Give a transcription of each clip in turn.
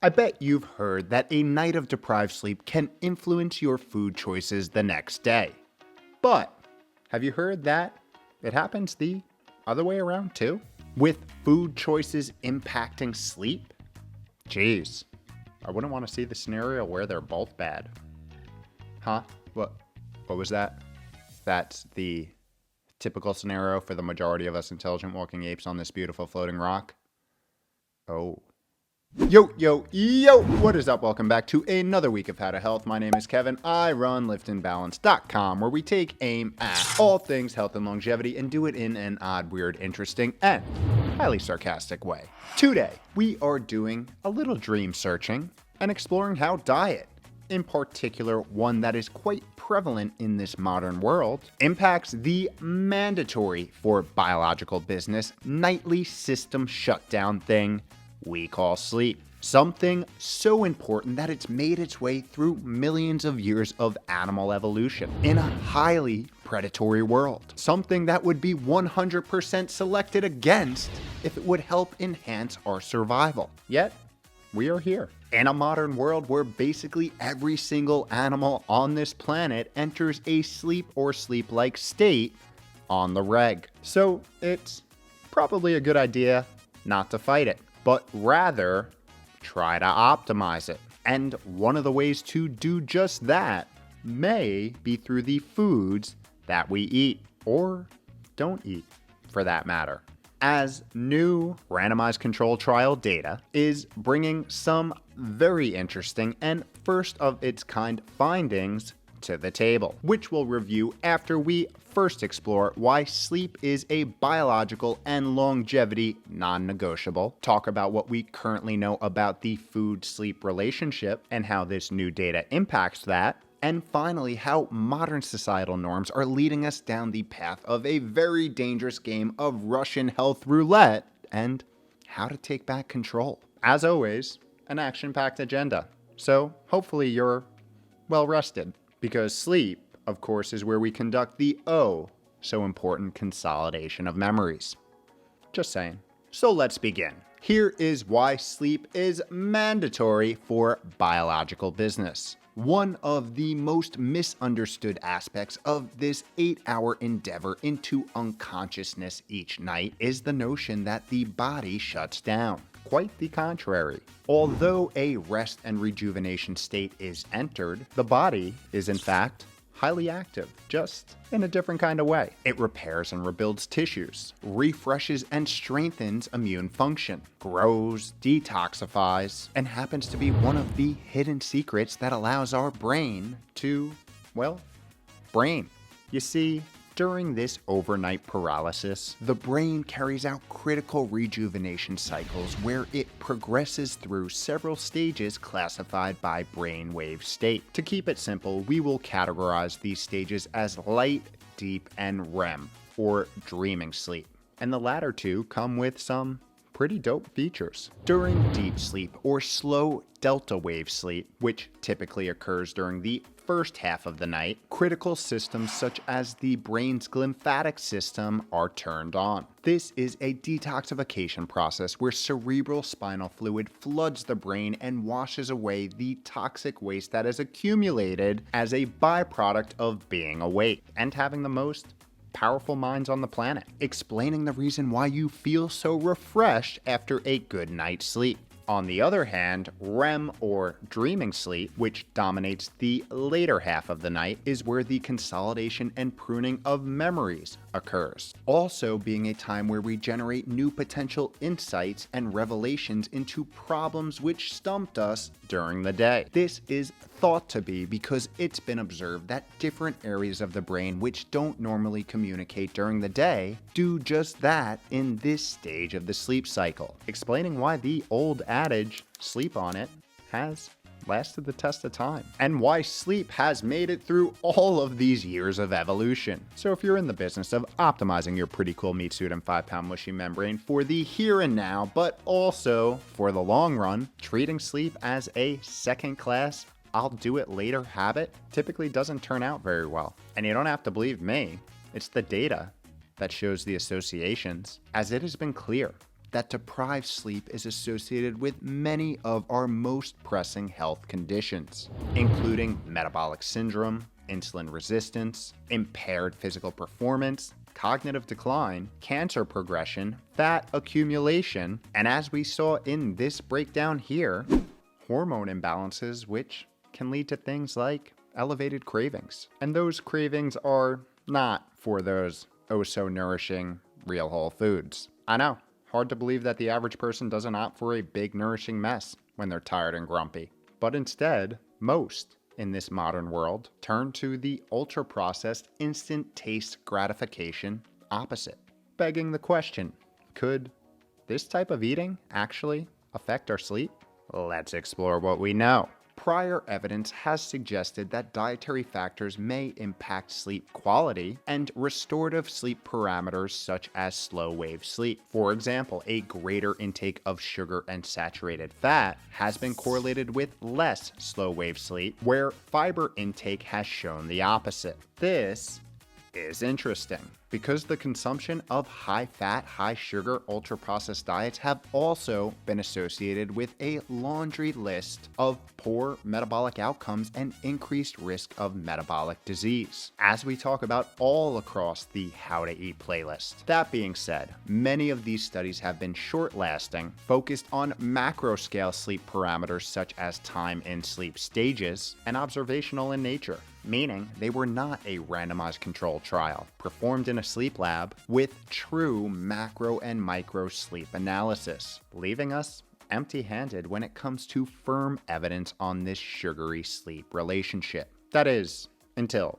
I bet you've heard that a night of deprived sleep can influence your food choices the next day. But have you heard that it happens the other way around too? With food choices impacting sleep? Jeez, I wouldn't want to see the scenario where they're both bad. Huh? What was that? That's the typical scenario for the majority of us intelligent walking apes on this beautiful floating rock? Oh. Yo, what is up? Welcome back to another week of How to Health. My name is Kevin. I run liftingbalance.com, where we take aim at all things health and longevity and do it in an odd, weird, interesting, and highly sarcastic way. Today, we are doing a little dream searching and exploring how diet, in particular one that is quite prevalent in this modern world, impacts the mandatory for biological business nightly system shutdown thing we call sleep. Something so important that it's made its way through millions of years of animal evolution in a highly predatory world. Something that would be 100% selected against if it would help enhance our survival. Yet, we are here in a modern world where basically every single animal on this planet enters a sleep or sleep-like state on the reg. So it's probably a good idea not to fight it, but rather try to optimize it. And one of the ways to do just that may be through the foods that we eat, or don't eat for that matter. As new randomized control trial data is bringing some very interesting and first of its kind findings to the table, which we'll review after we first explore why sleep is a biological and longevity non-negotiable, talk about what we currently know about the food-sleep relationship and how this new data impacts that, and finally, how modern societal norms are leading us down the path of a very dangerous game of Russian health roulette and how to take back control. As always, an action-packed agenda. So hopefully you're well rested, because sleep, of course, is where we conduct the so important consolidation of memories. Just saying. So let's begin. Here is why sleep is mandatory for biological business. One of the most misunderstood aspects of this 8-hour endeavor into unconsciousness each night is the notion that the body shuts down. Quite the contrary. Although a rest and rejuvenation state is entered, the body is in fact highly active, just in a different kind of way. It repairs and rebuilds tissues, refreshes and strengthens immune function, grows, detoxifies, and happens to be one of the hidden secrets that allows our brain to, brain. You see, during this overnight paralysis, the brain carries out critical rejuvenation cycles where it progresses through several stages classified by brainwave state. To keep it simple, we will categorize these stages as light, deep, and REM, or dreaming sleep. And the latter two come with some pretty dope features. During deep sleep, or slow delta wave sleep, which typically occurs during the first half of the night, critical systems such as the brain's glymphatic system are turned on. This is a detoxification process where cerebral spinal fluid floods the brain and washes away the toxic waste that has accumulated as a byproduct of being awake and having the most powerful minds on the planet, explaining the reason why you feel so refreshed after a good night's sleep. On the other hand, REM, or dreaming sleep, which dominates the later half of the night, is where the consolidation and pruning of memories occurs, also being a time where we generate new potential insights and revelations into problems which stumped us during the day. This is thought to be because it's been observed that different areas of the brain which don't normally communicate during the day do just that in this stage of the sleep cycle, explaining why the old adage, sleep on it, has lasted the test of time, and why sleep has made it through all of these years of evolution. So if you're in the business of optimizing your pretty cool meat suit and 5-pound mushy membrane for the here and now, but also for the long run, treating sleep as a second-class I'll do it later habit typically doesn't turn out very well. And you don't have to believe me, it's the data that shows the associations, as it has been clear that deprived sleep is associated with many of our most pressing health conditions, including metabolic syndrome, insulin resistance, impaired physical performance, cognitive decline, cancer progression, fat accumulation, and as we saw in this breakdown here, hormone imbalances, which can lead to things like elevated cravings. And those cravings are not for those oh so nourishing real whole foods. I know, hard to believe that the average person doesn't opt for a big nourishing mess when they're tired and grumpy. But instead, most in this modern world turn to the ultra-processed instant taste gratification opposite. Begging the question, could this type of eating actually affect our sleep? Let's explore what we know. Prior evidence has suggested that dietary factors may impact sleep quality and restorative sleep parameters such as slow-wave sleep. For example, a greater intake of sugar and saturated fat has been correlated with less slow-wave sleep, where fiber intake has shown the opposite. This is interesting because the consumption of high-fat, high-sugar, ultra-processed diets have also been associated with a laundry list of poor metabolic outcomes and increased risk of metabolic disease, as we talk about all across the How to Eat playlist. That being said, many of these studies have been short-lasting, focused on macro-scale sleep parameters such as time in sleep stages, and observational in nature, meaning they were not a randomized controlled trial performed in a sleep lab with true macro and micro sleep analysis, leaving us empty-handed when it comes to firm evidence on this sugary sleep relationship. That is, until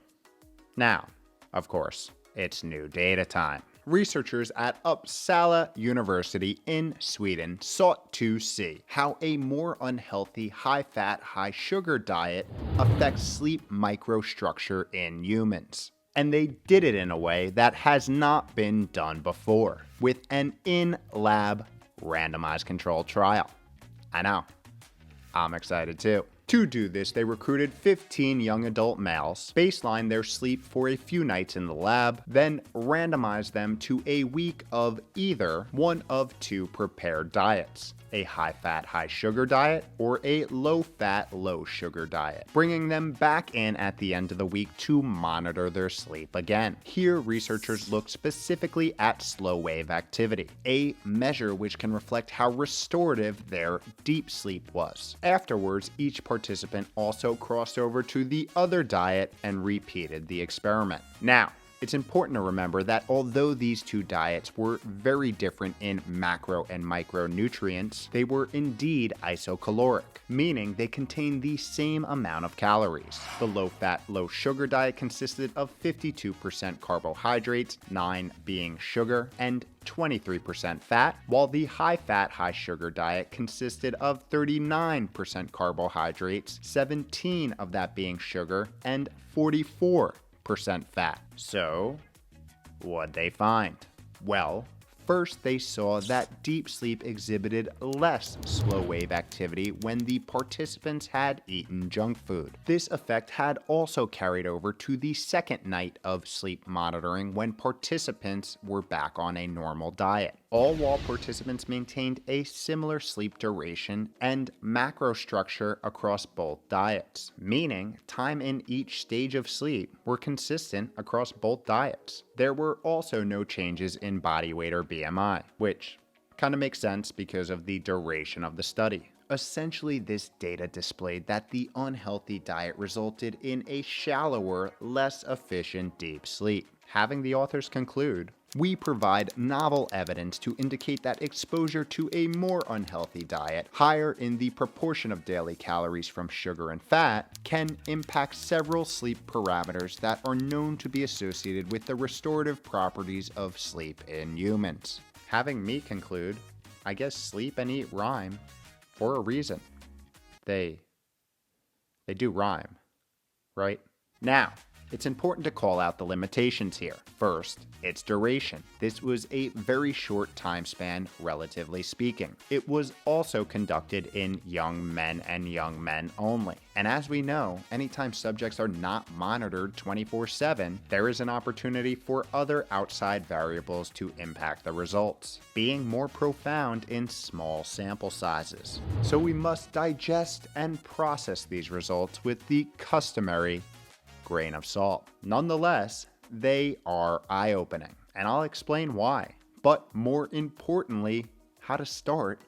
now. Of course, it's new data time. Researchers at Uppsala University in Sweden sought to see how a more unhealthy high-fat, high-sugar diet affects sleep microstructure in humans. And they did it in a way that has not been done before, with an in-lab randomized controlled trial. I know, I'm excited too. To do this, they recruited 15 young adult males, baselined their sleep for a few nights in the lab, then randomized them to a week of either one of two prepared diets: a high-fat, high-sugar diet or a low-fat, low-sugar diet, bringing them back in at the end of the week to monitor their sleep again. Here, researchers looked specifically at slow-wave activity, a measure which can reflect how restorative their deep sleep was. Afterwards, each participant also crossed over to the other diet and repeated the experiment. Now, it's important to remember that although these two diets were very different in macro and micronutrients, they were indeed isocaloric, meaning they contained the same amount of calories. The low-fat, low-sugar diet consisted of 52% carbohydrates, 9% being sugar, and 23% fat, while the high-fat, high-sugar diet consisted of 39% carbohydrates, 17% of that being sugar, and 44% fat. So, what'd they find? Well, first they saw that deep sleep exhibited less slow-wave activity when the participants had eaten junk food. This effect had also carried over to the second night of sleep monitoring when participants were back on a normal diet, all while participants maintained a similar sleep duration and macro structure across both diets, meaning time in each stage of sleep were consistent across both diets. There were also no changes in body weight or BMI, which kind of makes sense because of the duration of the study. Essentially, this data displayed that the unhealthy diet resulted in a shallower, less efficient deep sleep. Having the authors conclude, we provide novel evidence to indicate that exposure to a more unhealthy diet, higher in the proportion of daily calories from sugar and fat, can impact several sleep parameters that are known to be associated with the restorative properties of sleep in humans. Having me conclude, I guess sleep and eat rhyme for a reason. They do rhyme, right? Now, It's important to call out the limitations here. First, its duration. This was a very short time span, relatively speaking. It was also conducted in young men and young men only. And as we know, anytime subjects are not monitored 24/7, there is an opportunity for other outside variables to impact the results, being more profound in small sample sizes. So we must digest and process these results with the customary grain of salt. Nonetheless, they are eye-opening, and I'll explain why. But more importantly, how to start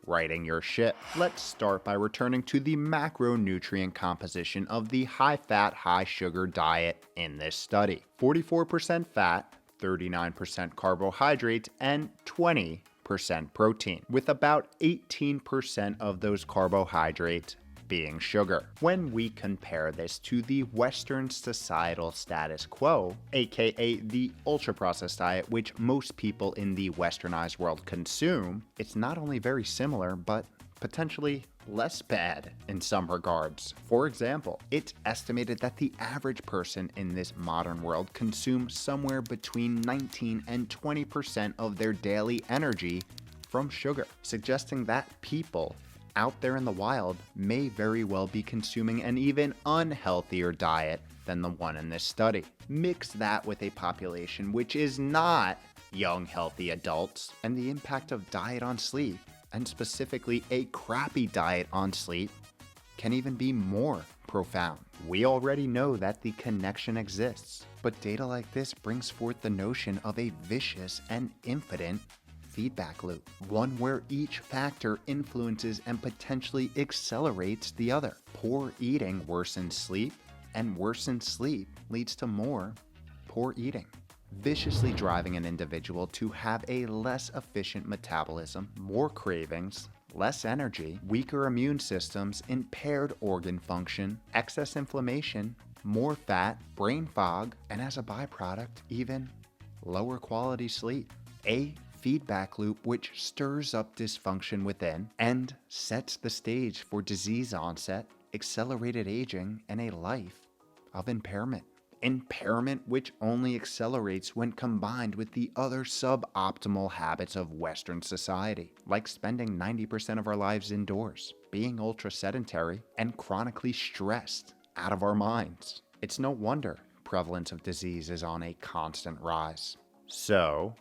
righting your ship. Let's start by returning to the macronutrient composition of the high-fat, high-sugar diet in this study. 44% fat, 39% carbohydrates, and 20% protein, with about 18% of those carbohydrates being sugar. When we compare this to the Western societal status quo, aka the ultra-processed diet which most people in the westernized world consume, it's not only very similar, but potentially less bad in some regards. For example, it's estimated that the average person in this modern world consumes somewhere between 19 and 20% of their daily energy from sugar, suggesting that people out there in the wild may very well be consuming an even unhealthier diet than the one in this study. Mix that with a population which is not young, healthy adults, and the impact of diet on sleep, and specifically a crappy diet on sleep, can even be more profound. We already know that the connection exists, but data like this brings forth the notion of a vicious and infinite feedback loop, one where each factor influences and potentially accelerates the other. Poor eating worsens sleep, and worsened sleep leads to more poor eating, viciously driving an individual to have a less efficient metabolism, more cravings, less energy, weaker immune systems, impaired organ function, excess inflammation, more fat, brain fog, and as a byproduct, even lower quality sleep. A feedback loop which stirs up dysfunction within and sets the stage for disease onset, accelerated aging, and a life of impairment. Impairment which only accelerates when combined with the other suboptimal habits of Western society, like spending 90% of our lives indoors, being ultra sedentary, and chronically stressed out of our minds. It's no wonder prevalence of disease is on a constant rise. So,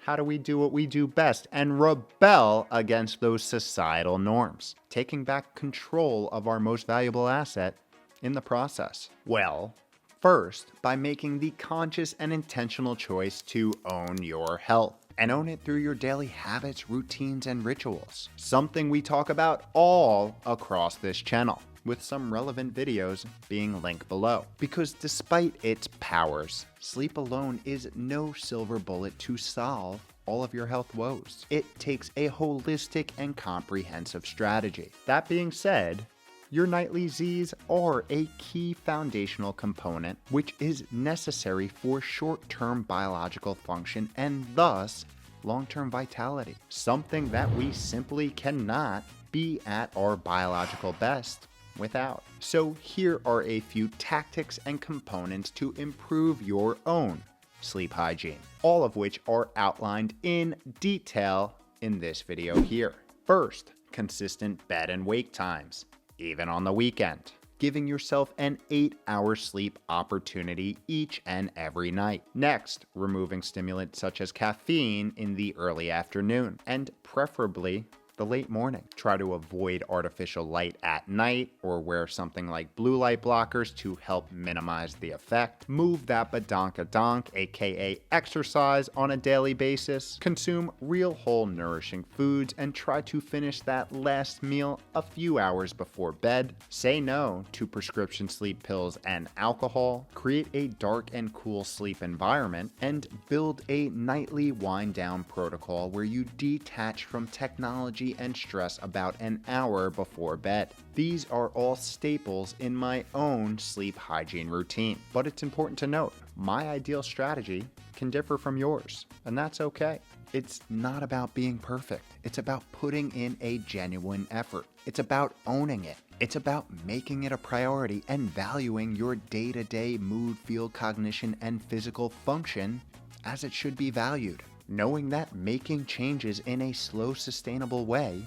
how do we do what we do best and rebel against those societal norms, taking back control of our most valuable asset in the process? Well, first, by making the conscious and intentional choice to own your health, and own it through your daily habits, routines, and rituals. Something we talk about all across this channel, with some relevant videos being linked below. Because despite its powers, sleep alone is no silver bullet to solve all of your health woes. It takes a holistic and comprehensive strategy. That being said, your nightly Z's are a key foundational component which is necessary for short-term biological function and thus long-term vitality. Something that we simply cannot be at our biological best without. So here are a few tactics and components to improve your own sleep hygiene, all of which are outlined in detail in this video here. First, consistent bed and wake times, even on the weekend, giving yourself an 8-hour sleep opportunity each and every night. Next, removing stimulants such as caffeine in the early afternoon, and preferably the late morning. Try to avoid artificial light at night or wear something like blue light blockers to help minimize the effect. Move that badonkadonk, aka exercise, on a daily basis. Consume real whole nourishing foods and try to finish that last meal a few hours before bed. Say no to prescription sleep pills and alcohol. Create a dark and cool sleep environment and build a nightly wind down protocol where you detach from technology and stress about an hour before bed. These are all staples in my own sleep hygiene routine. But it's important to note, my ideal strategy can differ from yours, and that's okay. It's not about being perfect. It's about putting in a genuine effort. It's about owning it It's about making it a priority and valuing your day-to-day mood, feel, cognition, and physical function as it should be valued. Knowing that making changes in a slow, sustainable way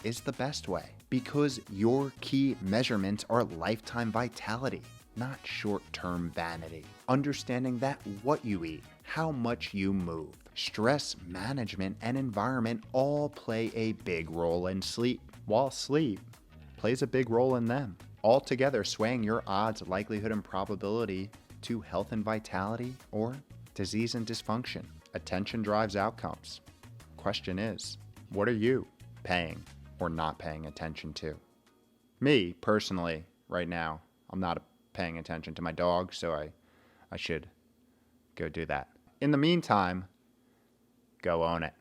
is the best way, because your key measurements are lifetime vitality, not short-term vanity. Understanding that what you eat, how much you move, stress management, and environment all play a big role in sleep, while sleep plays a big role in them, altogether swaying your odds, likelihood, and probability to health and vitality or disease and dysfunction. Attention drives outcomes. Question is, what are you paying or not paying attention to? Me, personally, right now, I'm not paying attention to my dog, so I should go do that. In the meantime, go own it.